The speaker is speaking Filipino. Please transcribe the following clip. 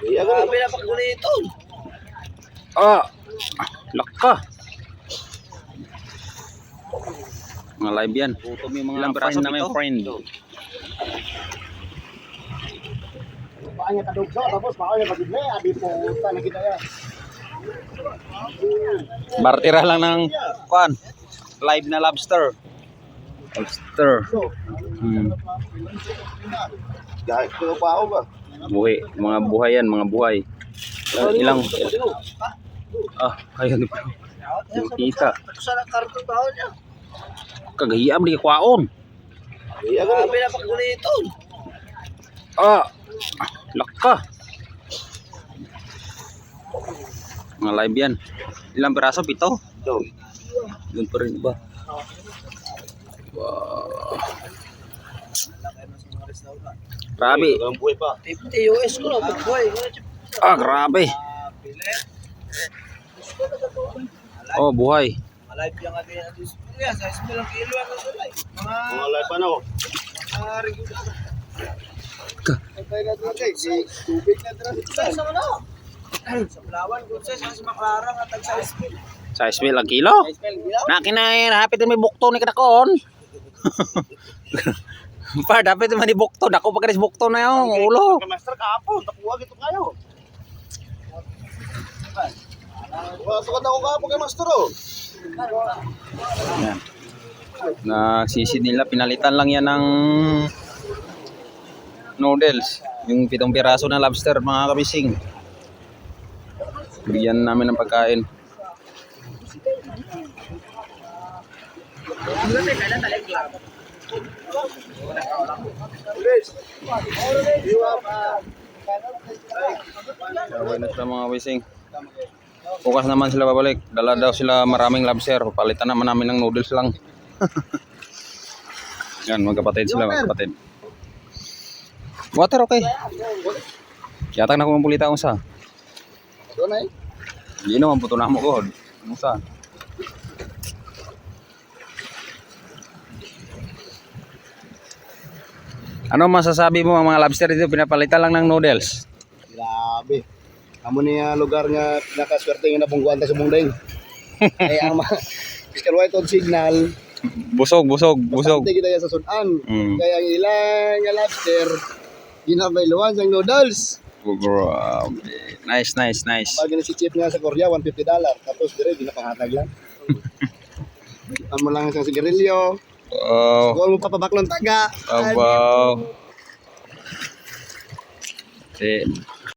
Grabe na pagkuliton. Ah, laka. Mga live yan. Ilang friend namin friend. Paanya kadugso tapos paanya pagidle adi po na kita ya. Bartira lang ng kuan. Live na lobster. Lobster. Dahil ko pa ako ba? Buhay, mga buhay yan, mga buhay. Ilang ayun pa. Yung kita. Sa karton taon niya. Kagahiyam di kwaon. Grabe na pagkuliton. Ah, laka. Mga live yan. Ilang piraso? 7? Yun pa rin ba? Wow. Grabe. Ang buhay pa. 50 US ko na buhay. Ah, grabe. Oh, buhay. Alive yang ada yang di ya, saya 9 kilo ang sulay. Mga live pa na ko. Mga regular. Okay, si tubig na dra. Sa ano? Sa Palawan, sa Makarang at sa Ismail. Sa Ismail ang kilo? Na kinain, hapit may bukto ni kadakon. Pa, dapat man di bukto. Dako pa kanis bukto na yung ulo. Master kapo, takuha gitu kayo. Sukat ako kapo kay Master oh. Yan. Nagsisid nila, pinalitan lang yan ng noodles. Yung 7 piraso na lobster, mga kabising. Bigyan namin ng pagkain. Sabay na sila mga kabising. Bukas naman sila babalik. Dala daw sila maraming lobster. Palitan naman namin ng noodles lang. Yan, magkapatid sila, magkapatid. Water okay. Yata na kumapulita akong sa. Doon ay. Hindi naman puto na mo ko. Ano sa? Ano masasabi mo mga lobster dito? Pinapalitan lang ng noodles. Grabe. Amo niya lugar nga nakaswerte nga nabungguan ta sa Bungdeng. Kaya ang Fiscal White on signal. Busog. Bastante kita ya sa sudan. Kaya ang ilang nga lobster ginabayluan sang noodles. Oh, grabe. Nice. Pag si chip nga sa Korea $150 tapos dire ginapahatag lang. Amo lang sa sigarilyo. Oh. Siguro mo papabaklon taga. Wow.